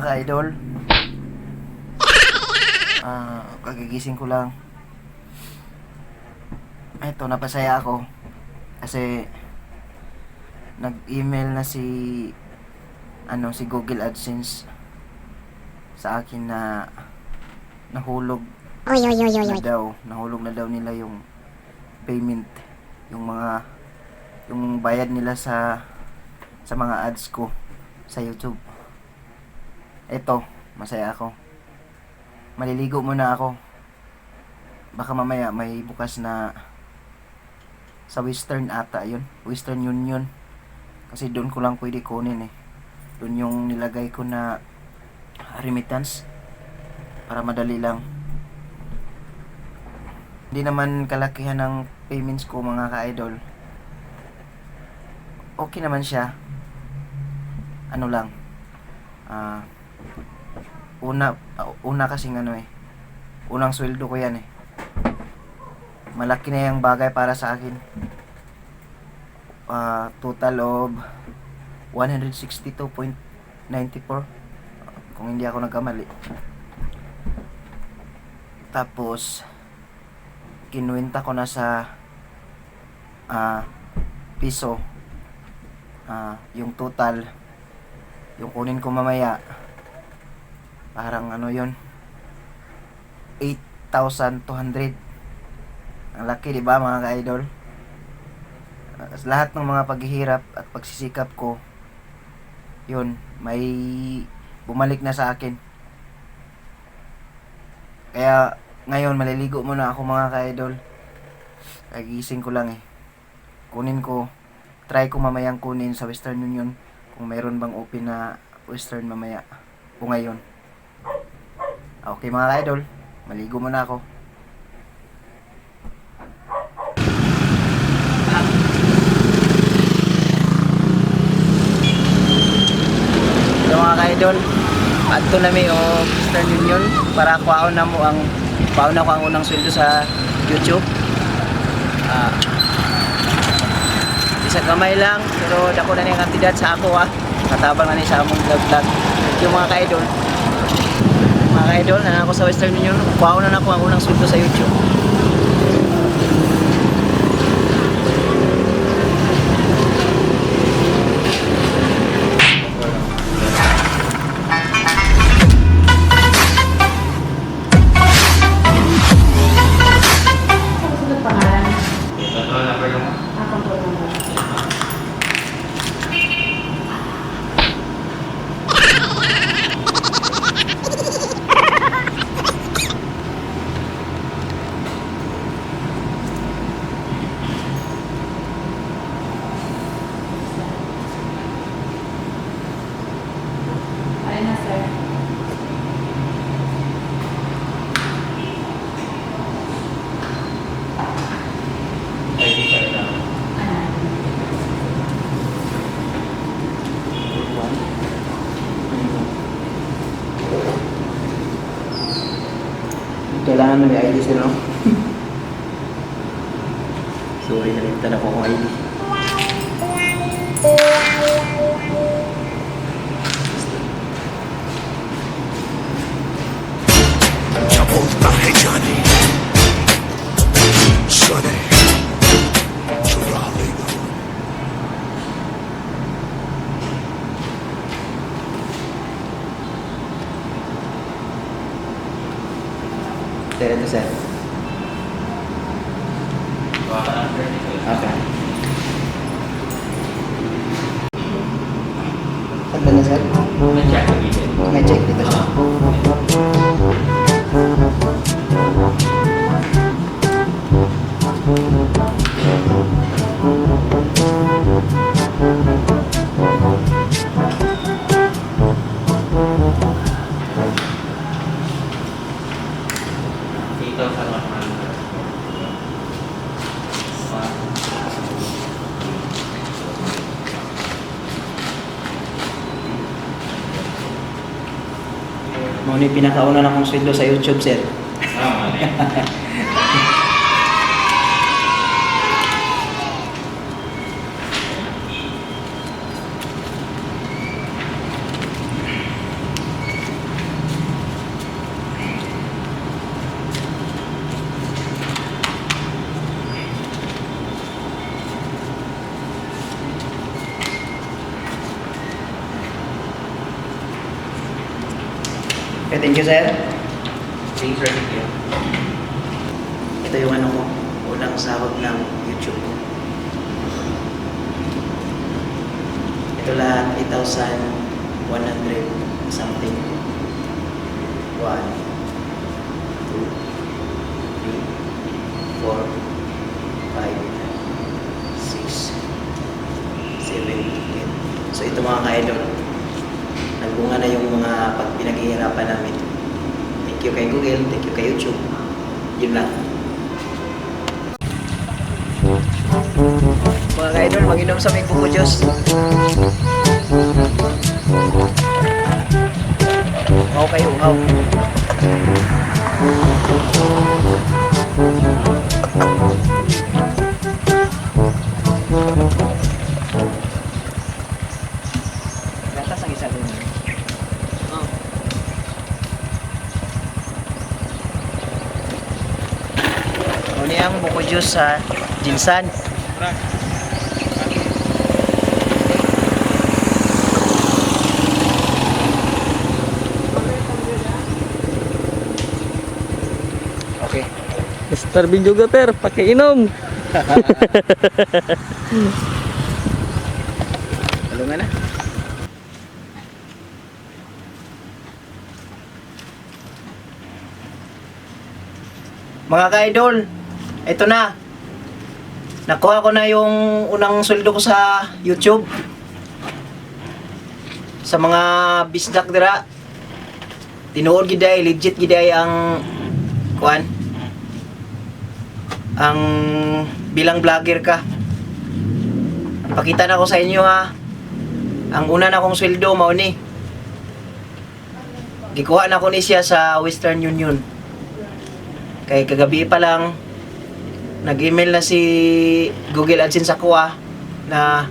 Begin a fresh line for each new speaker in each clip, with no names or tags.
ka-idol. Kagigising ko lang. Eto, napasaya ako. Kasi nag-email na si Google AdSense sa akin na nahulog na daw. Nahulog na daw nila yung payment, yung bayad nila sa mga ads ko sa YouTube. Eto, masaya ako. Maliligo muna ako. Baka mamaya may bukas na sa Western ata yun. Western Union. Kasi doon ko lang pwede kunin eh. Doon yung nilagay ko na remittance. Para madali lang. Hindi naman kalakihan ng payments ko mga ka-idol. Okay naman siya. Ano lang. Una kasing unang sweldo ko yan eh. Malaki na yung bagay para sa akin. Total of 162.94 kung hindi ako nagkamali. Tapos kinuwenta ko na sa piso. Yung total, yung kunin ko mamaya, parang yun, 8,200. Ang laki, di ba mga ka-idol? Lahat ng mga paghihirap at pagsisikap ko, yun, may bumalik na sa akin. Kaya ngayon maliligo muna ako mga ka-idol. Kagising ko lang eh. Try ko mamayang kunin sa Western Union kung mayroon bang open na Western mamaya o ngayon. Okay mga ka-idol, maligo muna ako. So mga ka-idol, adto na mi Western Union para kuhaon na mo ang unang sweldo sa YouTube. Isa kamay lang pero dako na niyang kantidad sa ako katabang na ni sa among vlog. Yung mga ka-idol, na ako sa Western Union, kuhaon na ako ang unang sweldo sa YouTube. Kailangan na may ID sila, no? So, ay nalimutan ako kung ID. Ito, sir. Okay. Saan ba na, sir? May check dito siya. Muna yung pinakauna na kong sweldo sa YouTube, sir. Okay, thank you, sir.
Sige, sir. Thank you.
Ito yung ano ko, unang sahod ng YouTube ko. Ito lahat, 8,100 something. 1, 2, 3, 4, 5, 6, 7, 8. So ito mga ka-idol, nagbunga na yung mga pinaghihirapan namin. Thank you kay Google, thank you kay YouTube. Yun lang. Mga ka-idol, mag-inom sa may buko Diyos. Uhaw kayo, uhaw. Gatas ang isa doon. Ano yung buko juice sa Jinsan? Okay.
Mr. Binjugater, pakiinom.
Talungan na. Mga ka-idol, ito na. Nakuha ko na yung unang sweldo ko sa YouTube. Sa mga bisdak dira. Tinuod giday, legit giday ang kuan. Ang bilang vlogger ka. Pakita na ko sa inyo ha. Ang una na kong sweldo mao ni. Gikuha na ko ni siya sa Western Union. Kay kagabi pa lang nag-email na si Google AdSense ako na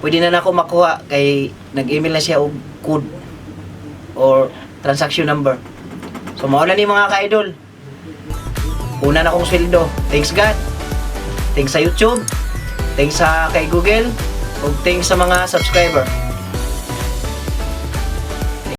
pwede na ako makuha kay nag-email na siya og code or transaction number. So mao na ni mga ka-idol. Una na akong sweldo. Thanks God. Thanks sa YouTube. Thanks sa kay Google. Ug thanks sa mga subscriber.